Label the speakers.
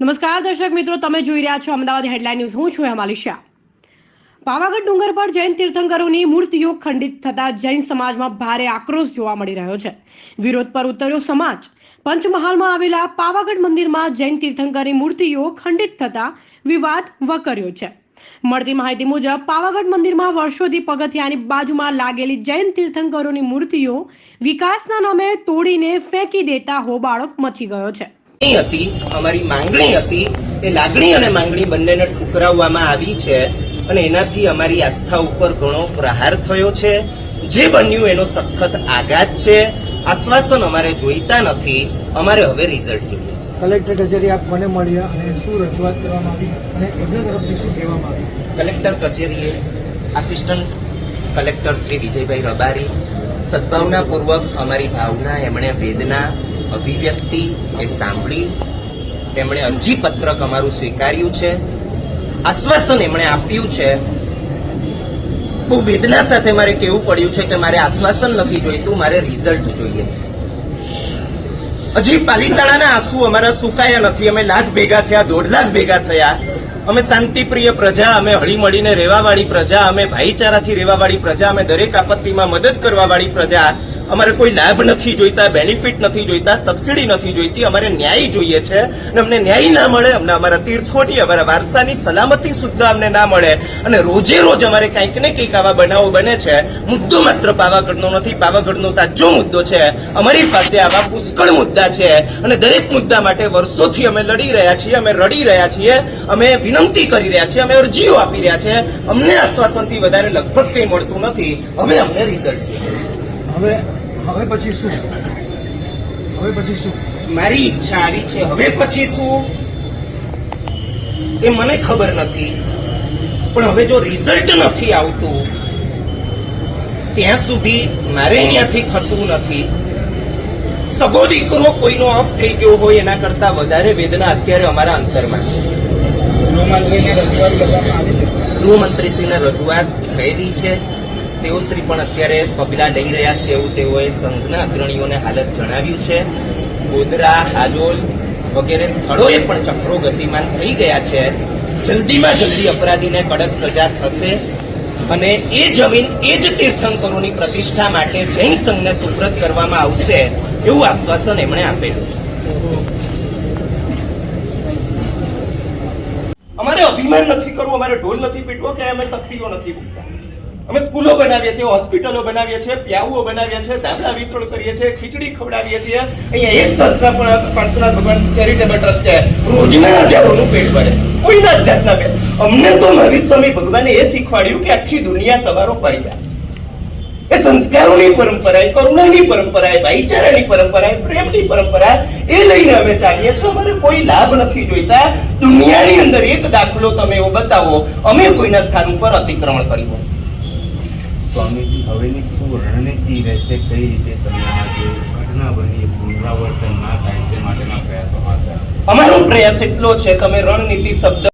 Speaker 1: નમસ્કાર દર્શક મિત્રો, તમે જોઈ રહ્યા છો અમદાવાદ હેડલાઇન ન્યૂઝ. હું છું હેમાલી શાહ. પાવાગઢ ડુંગર પર જૈન તીર્થંકરોની મૂર્તિઓ ખંડિત થતા જૈન સમાજમાં ભારે આક્રોશ જોવા મળી રહ્યો છે. વિરોધ પર ઉતર્યો સમાજ. પંચમહાલમાં આવેલા પાવાગઢ મંદિરમાં જૈન તીર્થંકરની મૂર્તિઓ ખંડિત થતા વિવાદ વકર્યો છે. મળતી માહિતી મુજબ પાવાગઢ મંદિરમાં વર્ષોથી પગથિયાની બાજુમાં લાગેલી જૈન તીર્થંકરોની મૂર્તિઓ વિકાસના નામે તોડીને ફેંકી દેતા હોબાળો મચી ગયો છે.
Speaker 2: અમારી માંગણી હતી એ લાગણી અને માંગણી બંનેને ઠુકરાવવામાં આવી છે અને એનાથી અમારી આસ્થા ઉપર ઘણો પ્રહાર થયો છે. જે બન્યું એનો સખત આઘાત છે. આશ્વાસન અમારે જોઈતા નથી, અમારે હવે રિઝલ્ટ જોઈએ.
Speaker 3: કલેક્ટર કચેરી આપ મને મળ્યા અને શું રજૂઆત કરવામાં આવી અને એમના તરફથી શું કહેવામાં આવ્યું?
Speaker 2: કલેક્ટર કચેરીએ આસિસ્ટન્ટ કલેક્ટર શ્રી વિજયભાઈ રબારી સદભાવનાપૂર્વક અમારી ભાવના, એમણે વેદના અભિવ્યક્તિ એ સાંભળી, એમણે અરજીપત્રક અમારું સ્વીકાર્યું છે, આશ્વાસન એમણે આપ્યું છે. બહુ વેદના સાથે મારે કહેવું પડ્યું છે કે મારે આશ્વાસન નથી જોઈતું, મારે રિઝલ્ટ જોઈએ છે. હજી પાલીતાણાના આંસુ અમારા સુકાયા નથી. અમે લાખ ભેગા થયા, 1.5 લાખ ભેગા થયા. અમે શાંતિપ્રિય પ્રજા, અમે હળીમળીને રહેવાવાળી પ્રજા, અમે ભાઈચારાથી રહેવાવાળી પ્રજા, અમે દરેક આપત્તિમાં મદદ કરવાવાળી પ્રજા. અમારે કોઈ લાભ નથી જોઈતા, બેનિફિટ નથી જોઈતા, સબસિડી નથી જોઈતી, અમારે ન્યાય જોઈએ છે. અને અમને ન્યાય ના મળે, અમને અમારા તીર્થોની, અમારા વારસાની સલામતી સુદ્ધા અમને ના મળે અને રોજે રોજ અમારે કંઈક ને કંઈક આવા બનાવો બને છે. મુદ્દો માત્ર પાવાગઢનો નથી, પાવાગઢનો તાજો મુદ્દો છે. અમારી પાસે આવા પુષ્કળ મુદ્દા છે અને દરેક મુદ્દા માટે વર્ષોથી અમે લડી રહ્યા છીએ, અમે રડી રહ્યા છીએ, અમે વિનંતી કરી રહ્યા છીએ, અમે અરજીઓ આપી રહ્યા છે. અમને આશ્વાસનથી વધારે લગભગ કંઈ મળતું નથી. હવે અમને રિઝલ્ટ છે.
Speaker 3: હવે પછી શું? હવે પછી શું?
Speaker 2: મારી ઈચ્છા આવી છે. હવે પછી શું એ મને ખબર નથી, પણ હવે જો રિઝલ્ટ નથી આવતું ત્યાં સુધી મારે અહીંયાથી ખસવું નથી. સગો દીકરો કોઈનો ઓફ થઈ ગયો હોય એના કરતા વધારે વેદના અત્યારે અમારા અંતરમાં છે. ગૃહમંત્રીશ્રીને રજૂઆત થયેલી છે. તેઓશ્રી પણ અત્યારે પગલાં લઈ રહ્યા છે એવું તેઓએ સંઘના અગ્રણીઓને હાલત જણાવ્યું છે. ગોધરા, હાલોલ વગેરે સ્થળોએ પણ ચક્રો ગતિમાન થઈ ગયા છે. જલ્દીમાં જલ્દી અપરાધીને કડક સજા થશે અને એ જમીન એ જ તીર્થંકરોની પ્રતિષ્ઠા માટે જૈન સંઘને સુપ્રત કરવામાં આવશે એવું આશ્વાસન એમણે આપેલું છે. અમારે અભિમાન નથી કરવું, અમારે ઢોલ નથી પીટવો કે અમે તકતીઓ નથી મૂકતા. અમે સ્કૂલો બનાવીએ છીએ, હોસ્પિટલો બનાવીએ છીએ, પ્યાઉઓ બનાવીએ છીએ, ધાબળા વિતરણ કરીએ છીએ, ખીચડી ખવડાવીએ છીએ. અહીંયા એક સંસ્થા પણ પાર્શ્વનાથ ભગવાન ચેરિટેબલ ટ્રસ્ટ છે, રોજના હજારોનું પેટ ભરે, કોઈના જ જાતના પેટ. અમને તો મહાવીર સ્વામી ભગવાને એ શીખવાડ્યું કે આખી દુનિયા તમારો પરિવાર છે. એ સંસ્કારોની પરંપરા, કરુણાની પરંપરા, ભાઈચારાની પરંપરા, પ્રેમની પરંપરા એ લઈને અમે ચાલીએ છીએ. અમારે કોઈ લાભ નથી જોઈતા. દુનિયાની અંદર એક દાખલો તમે એવો બતાવો અમે કોઈના સ્થાન ઉપર અતિક્રમણ કર્યું.
Speaker 4: સ્વામીજી, હવેની શું રણનીતિ રહેશે? કઈ રીતે તમે આ જે ઘટના બની પુનરાવર્તન ના થાય તે માટેના પ્રયાસો હાથ ધરશો?
Speaker 2: અમારો પ્રયાસ એટલો છે, તમે રણનીતિ શબ્દ